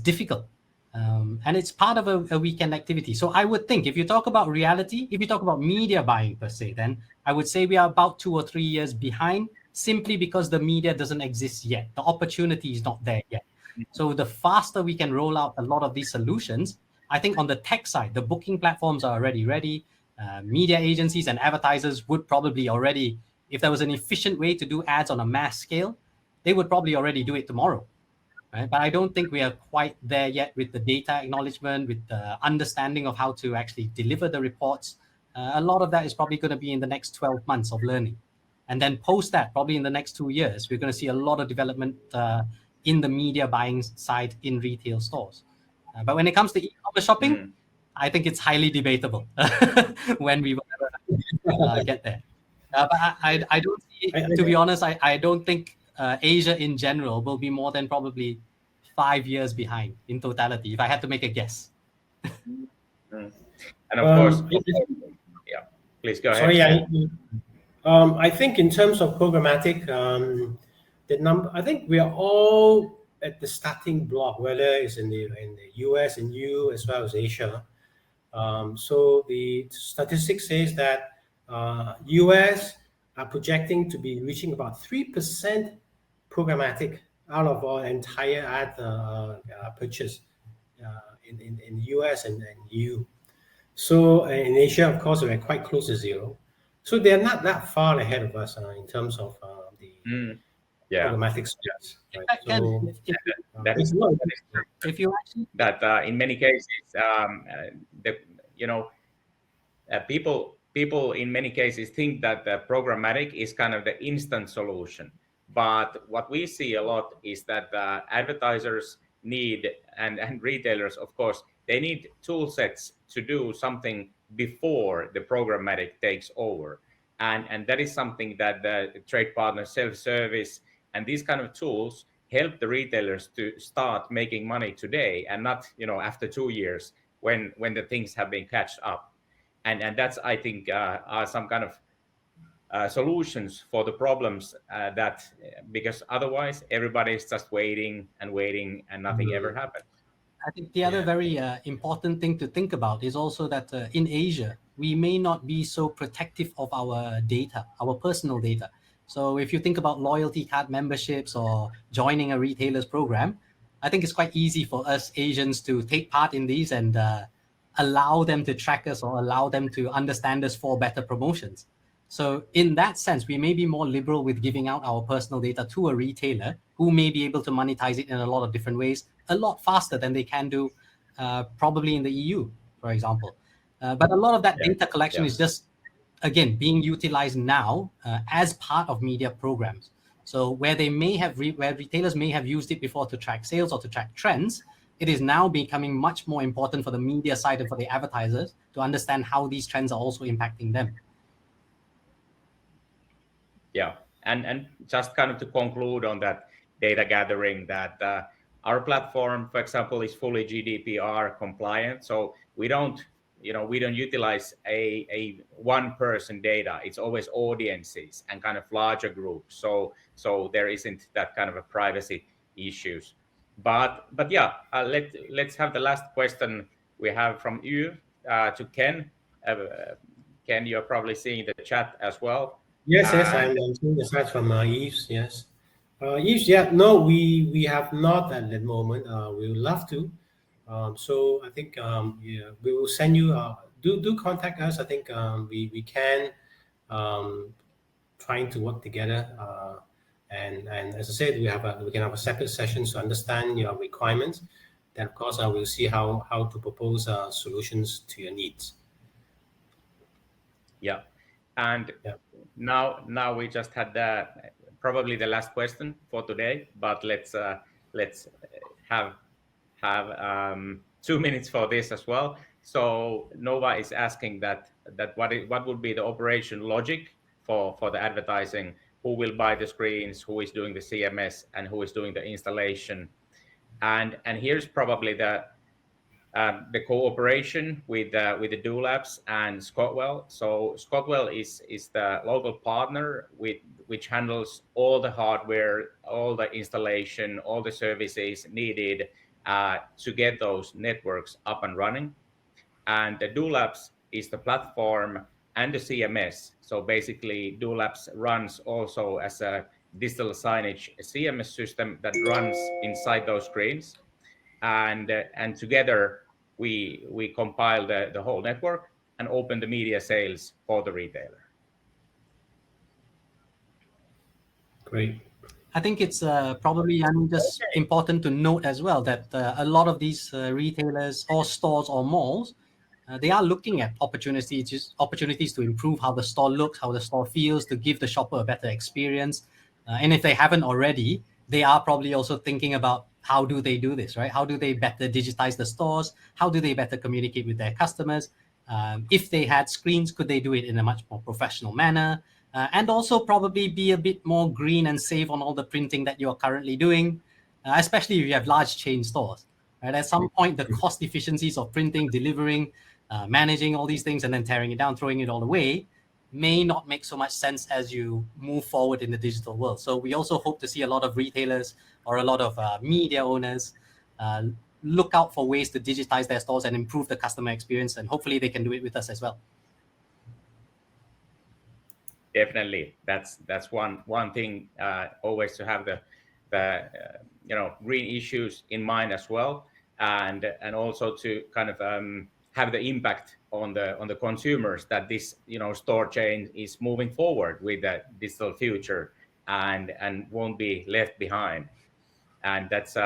difficult. And it's part of a weekend activity. So I would think, if you talk about reality, if you talk about media buying per se, then I would say we are about 2 or 3 years behind, simply because the media doesn't exist yet. The opportunity is not there yet. So the faster we can roll out a lot of these solutions, I think on the tech side, the booking platforms are already ready. Media agencies and advertisers would probably already, if there was an efficient way to do ads on a mass scale, they would probably already do it tomorrow. right? But I don't think we are quite there yet with the data acknowledgement, with the understanding of how to actually deliver the reports. A lot of that is probably going to be in the next 12 months of learning. And then post that, probably in the next 2 years, we're going to see a lot of development in the media buying side in retail stores. But when it comes to e-commerce shopping, I think it's highly debatable when we will ever get there. But I don't see, to be honest, I don't think Asia in general will be more than probably 5 years behind in totality, if I had to make a guess. And of course, yeah, please go ahead. Sorry, I think in terms of programmatic, I think we are all at the starting block, whether it's in the US and EU as well as Asia. So the statistics says that US are projecting to be reaching about 3% programmatic out of our entire ad purchase in US and EU. So in Asia, of course, we're quite close to zero. So they're not that far ahead of us in terms of the programmatic space. Right? That is true. If you actually that in many cases, people in many cases think that the programmatic is kind of the instant solution. But what we see a lot is that advertisers need, and retailers, of course, they need tool sets to do something before the programmatic takes over. And that is something that the trade partner self-service and these kind of tools help the retailers to start making money today, and not after 2 years when the things have been catched up. And that's, I think, are some kind of solutions for the problems that, because otherwise everybody is just waiting and nothing ever happens. I think the other very important thing to think about is also that in Asia, we may not be so protective of our data, our personal data. So if you think about loyalty card memberships or joining a retailer's program, I think it's quite easy for us Asians to take part in these and allow them to track us or allow them to understand us for better promotions. So in that sense, we may be more liberal with giving out our personal data to a retailer who may be able to monetize it in a lot of different ways, a lot faster than they can do probably in the EU, for example. But a lot of that data collection is just, again, being utilized now as part of media programs. So where they may have where retailers may have used it before to track sales or to track trends, it is now becoming much more important for the media side and for the advertisers to understand how these trends are also impacting them. Yeah, and just kind of to conclude on that data gathering, that our platform, for example, is fully GDPR compliant. So we don't utilize a one person data. It's always audiences and kind of larger groups. So there isn't that kind of a privacy issues. But yeah, let's have the last question we have from you to Ken. Ken, you're probably seeing the chat as well. Yes, I'm seeing the slides from Yves. Yes, Yves. Yeah, no, we have not at the moment. We would love to. So I think we will send you. Do contact us. I think we can trying to work together. And as I said, we can have a separate sessions to understand your requirements. Then of course I will see how to propose solutions to your needs. Yeah, and now we just had probably the last question for today, but let's have 2 minutes for this as well. So Nova is asking that what would be the operation logic for the advertising? Who will buy the screens? Who is doing the CMS? And who is doing the installation? And here's probably the cooperation with the Do Labs and Scotwell. So Scotwell is the local partner which handles all the hardware, all the installation, all the services needed to get those networks up and running. And the Do Labs is the platform and the CMS. So basically, Do Labs runs also as a digital signage CMS system that runs inside those screens, and together we compile the whole network and open the media sales for the retailer. Great. I think it's probably just important to note as well that a lot of these retailers or stores or malls, they are looking at opportunities to improve how the store looks, how the store feels, to give the shopper a better experience. And if they haven't already, they are probably also thinking about how do they do this, right? How do they better digitize the stores? How do they better communicate with their customers? If they had screens, could they do it in a much more professional manner? And also probably be a bit more green and save on all the printing that you're currently doing, especially if you have large chain stores. Right? At some point, the cost efficiencies of printing, delivering, managing all these things, and then tearing it down, throwing it all away, may not make so much sense as you move forward in the digital world. So we also hope to see a lot of retailers or a lot of media owners look out for ways to digitize their stores and improve the customer experience, and hopefully they can do it with us as well. Definitely, that's one thing. Always to have the green issues in mind as well, and also to kind of have the impact on the consumers that this store chain is moving forward with the digital future and won't be left behind. And that's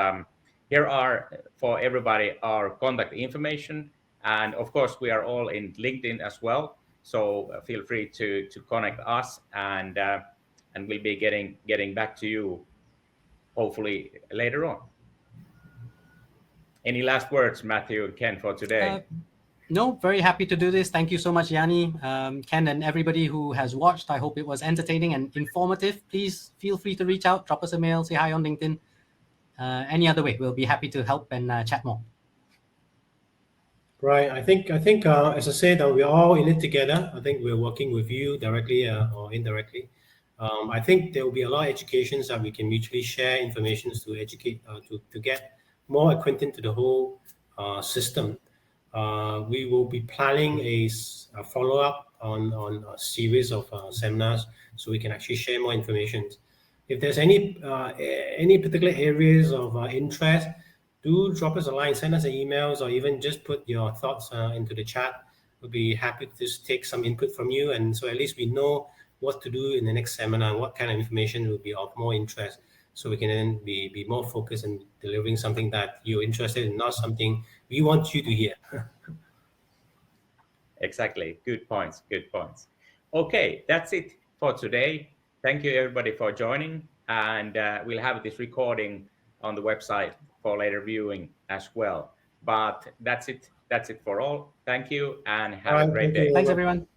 here are for everybody our contact information, and of course we are all in LinkedIn as well. So feel free to connect us, and we'll be getting back to you hopefully later on. Any last words, Mathew and Ken, for today? No, very happy to do this. Thank you so much, Janne, Ken, and everybody who has watched. I hope it was entertaining and informative. Please feel free to reach out, drop us a mail, say hi on LinkedIn. Any other way, we'll be happy to help and chat more. Right. I think as I said, we're all in it together. I think we're working with you directly or indirectly. I think there will be a lot of educations that we can mutually share information to educate, to get more acquainted to the whole system. We will be planning a follow-up on a series of seminars so we can actually share more information. If there's any particular areas of interest, do drop us a line, send us an emails, or even just put your thoughts into the chat. We'll be happy to just take some input from you, and so at least we know what to do in the next seminar, what kind of information will be of more interest, so we can then be more focused in delivering something that you're interested in, not something we want you to hear. Exactly. Good points. Okay, that's it for today. Thank you everybody for joining, and we'll have this recording on the website for later viewing as well. But that's it for all. Thank you and have a great day. Thanks everyone.